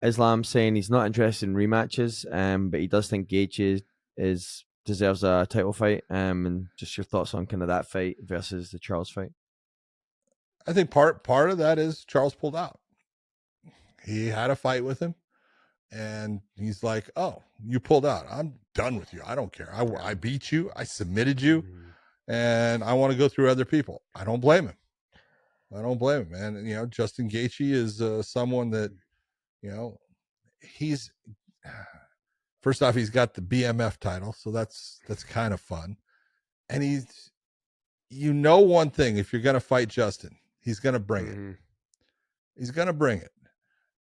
Islam saying he's not interested in rematches, but he does think Gaethje deserves a title fight. And just your thoughts on kind of that fight versus the Charles fight. I think part of that is Charles pulled out. He had a fight with him, and he's like, "Oh, you pulled out. I'm done with you. I don't care. I beat you. I submitted you, and I want to go through other people." I don't blame him. And you know, Justin Gaethje is someone that, you know, he's first off, he's got the BMF title, so that's kind of fun. And he's, you know, one thing, if you're going to fight Justin, he's going to bring it. He's going to bring it.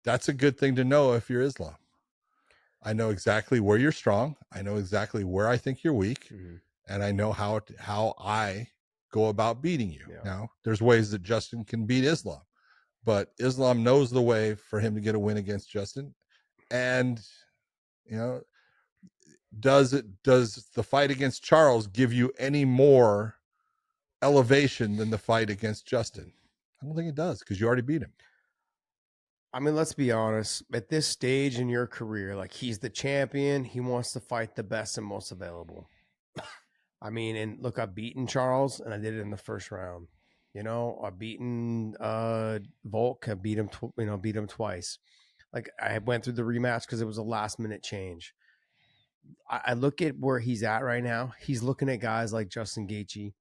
That's a good thing to know if you're Islam. I know exactly where you're strong. I know exactly where I think you're weak, and I know how I go about beating you. Yeah. Now, there's ways that Justin can beat Islam, but Islam knows the way for him to get a win against Justin. And, you know, does the fight against Charles give you any more elevation than the fight against Justin? I don't think it does, because you already beat him. I mean, let's be honest. At this stage in your career, like, he's the champion. He wants to fight the best and most available. I mean, and look, I've beaten Charles, and I did it in the first round. You know, I've beaten Volk. I beat him, beat him twice. Like, I went through the rematch because it was a last-minute change. I look at where he's at right now. He's looking at guys like Justin Gaethje.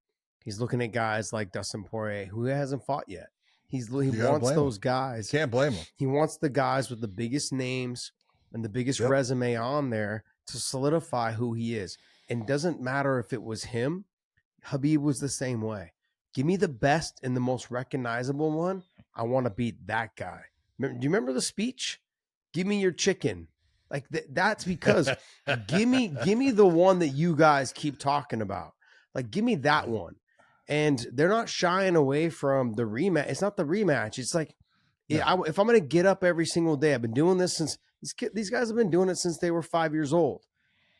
He's looking at guys like Dustin Poirier, who hasn't fought yet. He wants those guys. Can't blame him. He wants the guys with the biggest names and the biggest resume on there to solidify who he is. And it doesn't matter if it was him. Khabib was the same way. Give me the best and the most recognizable one. I want to beat that guy. Do you remember the speech? Give me your chicken. Like, that's because give me the one that you guys keep talking about. Like, give me that one. And they're not shying away from the rematch. It's not the rematch. It's like, if I'm going to get up every single day, I've been doing this since these guys have been doing it since they were 5 years old.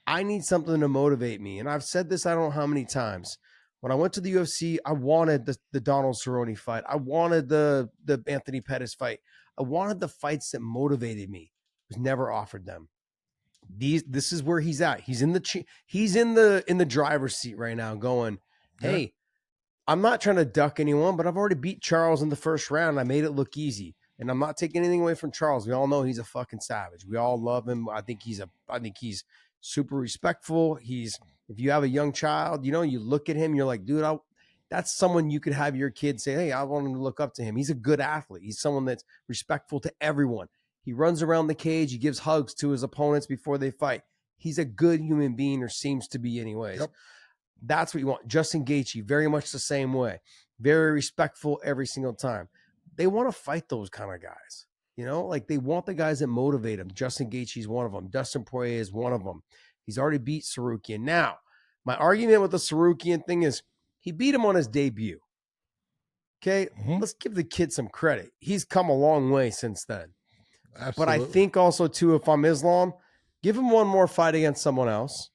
I need something to motivate me. And I've said this, I don't know how many times. When I went to the UFC, I wanted the Donald Cerrone fight. I wanted the Anthony Pettis fight. I wanted the fights that motivated me. I was never offered them. This is where he's at. He's in the driver's seat right now going, hey, I'm not trying to duck anyone, but I've already beat Charles in the first round. I made it look easy. And I'm not taking anything away from Charles. We all know he's a fucking savage. We all love him. I think he's super respectful. If you have a young child, you know, you look at him, you're like, dude, that's someone you could have your kid say, hey, I want him to look up to him. He's a good athlete. He's someone that's respectful to everyone. He runs around the cage. He gives hugs to his opponents before they fight. He's a good human being, or seems to be anyways. Yep. That's what you want. Justin Gaethje, very much the same way. Very respectful every single time. They want to fight those kind of guys. You know, like, they want the guys that motivate them. Justin Gaethje is one of them. Dustin Poirier is one of them. He's already beat Sarukian. Now, my argument with the Sarukian thing is he beat him on his debut. Okay, Let's give the kid some credit. He's come a long way since then. Absolutely. But I think also, too, if I'm Islam, give him one more fight against someone else.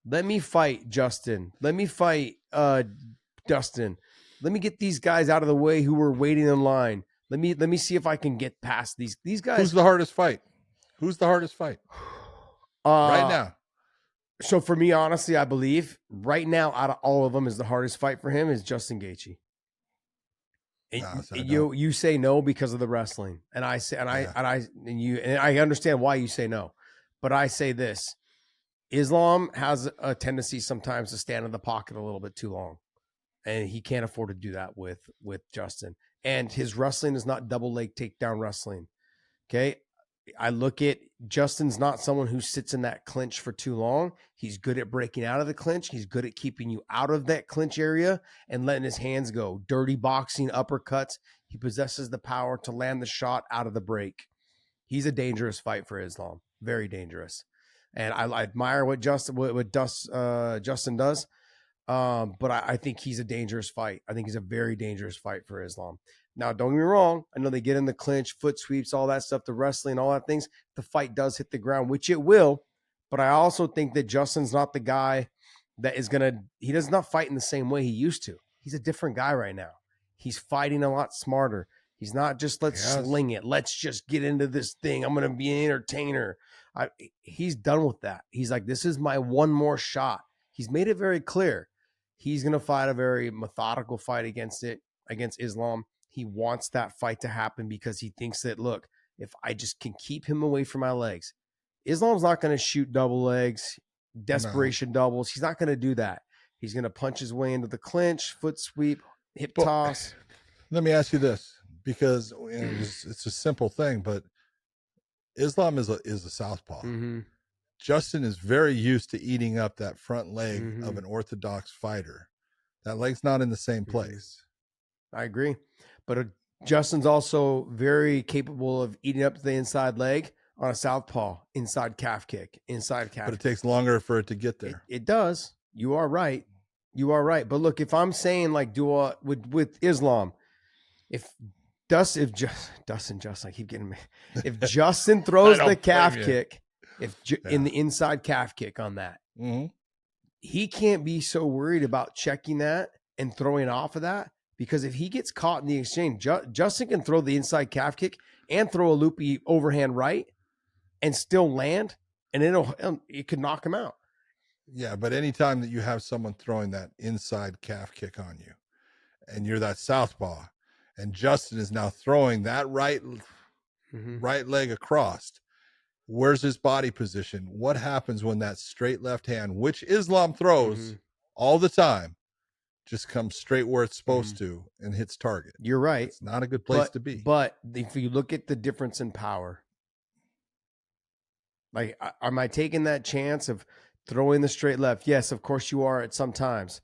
Let me fight Justin. Let me fight Dustin. Let me get these guys out of the way who were waiting in line. Let me see if I can get past these guys. Who's the hardest fight? Right now? So for me, honestly, I believe right now, out of all of them, is the hardest fight for him is Justin Gaethje. You say no because of the wrestling, and I say, and I understand why you say no, but I say this: Islam has a tendency sometimes to stand in the pocket a little bit too long, and he can't afford to do that with Justin. And his wrestling is not double leg takedown wrestling. Okay. I look at Justin's not someone who sits in that clinch for too long. He's good at breaking out of the clinch. He's good at keeping you out of that clinch area and letting his hands go. Dirty boxing, uppercuts. He possesses the power to land the shot out of the break. He's a dangerous fight for Islam. Very dangerous. And I admire what Justin does. But I think he's a dangerous fight. I think he's a very dangerous fight for Islam. Now, don't get me wrong. I know they get in the clinch, foot sweeps, all that stuff, the wrestling, all that things. The fight does hit the ground, which it will. But I also think that Justin's not the guy that is he does not fight in the same way he used to. He's a different guy right now. He's fighting a lot smarter. He's not just let's sling it. Let's just get into this thing. I'm going to be an entertainer. He's done with that. He's like, this is my one more shot. He's made it very clear. He's going to fight a very methodical fight against Islam. He wants that fight to happen because he thinks that, look, if I just can keep him away from my legs, Islam's not going to shoot double legs, desperation doubles. He's not going to do that. He's going to punch his way into the clinch, foot sweep, hip toss. Let me ask you this, because it's a simple thing, but Islam is a southpaw. Mm-hmm. Justin is very used to eating up that front leg of an orthodox fighter. That leg's not in the same place. I agree. But Justin's also very capable of eating up the inside leg on a southpaw, inside calf kick. But it takes longer for it to get there. It does. You are right. But look, if I'm saying like with Islam, if Justin, I keep getting me. If Justin throws the calf kick, in the inside calf kick on that, he can't be so worried about checking that and throwing off of that, because if he gets caught in the exchange, Justin can throw the inside calf kick and throw a loopy overhand right and still land, and it could knock him out. Yeah, but anytime that you have someone throwing that inside calf kick on you, and you're that southpaw, and Justin is now throwing that right leg across, where's his body position? What happens when that straight left hand, which Islam throws all the time, just comes straight where it's supposed to and hits target? You're right. It's not a good place to be. But if you look at the difference in power, like, am I taking that chance of throwing the straight left? Yes, of course you are at some times.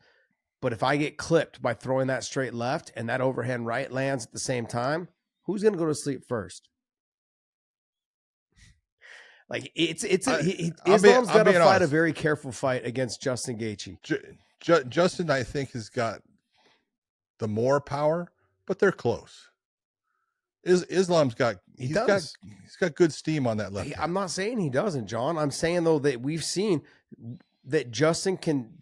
But if I get clipped by throwing that straight left and that overhand right lands at the same time, who's going to go to sleep first? Like, Islam's got to fight a very careful fight against Justin Gaethje. Justin, I think, has got the more power, but they're close. Islam's got he's got good steam on that left hand. I'm not saying he doesn't, John. I'm saying though that we've seen that Justin can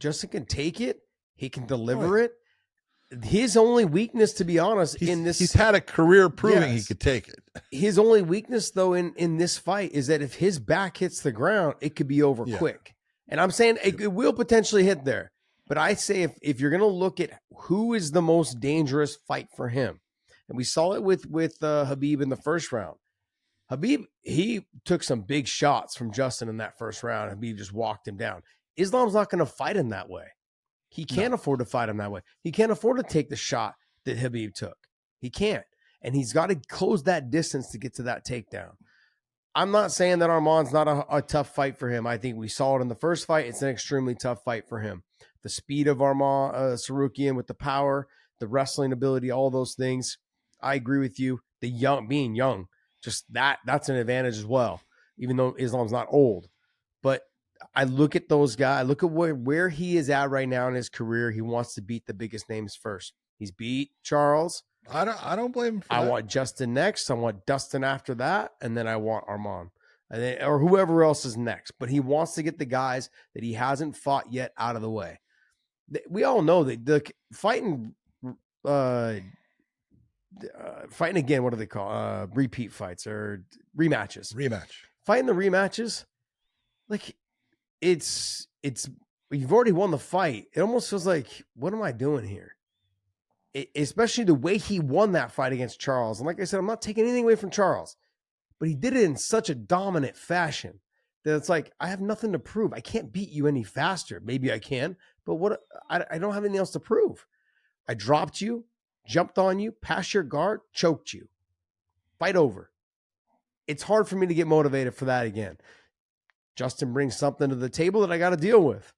take it. He can deliver it. His only weakness, to be honest, he's had a career proving he could take it. His only weakness, though, in this fight is that if his back hits the ground, it could be over quick. And I'm saying it will potentially hit there. But I say if you're going to look at who is the most dangerous fight for him, and we saw it with Khabib in the first round. Khabib, he took some big shots from Justin in that first round. Khabib just walked him down. Islam's not going to fight him that way. He can't afford to fight him that way. He can't afford to take the shot that Khabib took. He can't. And he's got to close that distance to get to that takedown. I'm not saying that Arman's not a tough fight for him. I think we saw it in the first fight. It's an extremely tough fight for him. The speed of Arman Sarukian with the power, the wrestling ability, all those things. I agree with you. Being young, just that's an advantage as well, even though Islam's not old. But I look at those guys. I look at where he is at right now in his career. He wants to beat the biggest names first. He's beat Charles. I don't blame him for that. I want Justin next. I want Dustin after that, and then I want Arman, or whoever else is next. But he wants to get the guys that he hasn't fought yet out of the way. We all know that the fighting again. What do they call repeat fights or rematches? Fighting the rematches, like. It's you've already won the fight. It almost feels like, what am I doing here? Especially the way he won that fight against Charles. And like I said, I'm not taking anything away from Charles, but he did it in such a dominant fashion that it's like, I have nothing to prove. I can't beat you any faster. Maybe I can, but I don't have anything else to prove. I dropped you, jumped on you, passed your guard, choked you. Fight over. It's hard for me to get motivated for that again. Justin brings something to the table that I got to deal with.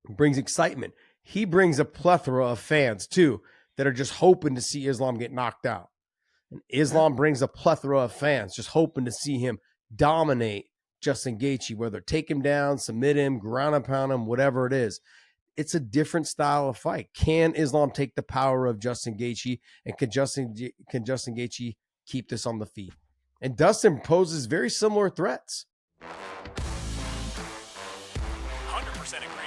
He brings excitement. He brings a plethora of fans, too, that are just hoping to see Islam get knocked out. And Islam brings a plethora of fans just hoping to see him dominate Justin Gaethje, whether take him down, submit him, ground and pound him, whatever it is. It's a different style of fight. Can Islam take the power of Justin Gaethje, and can Justin Gaethje keep this on the feet? And Dustin poses very similar threats. 100% agree.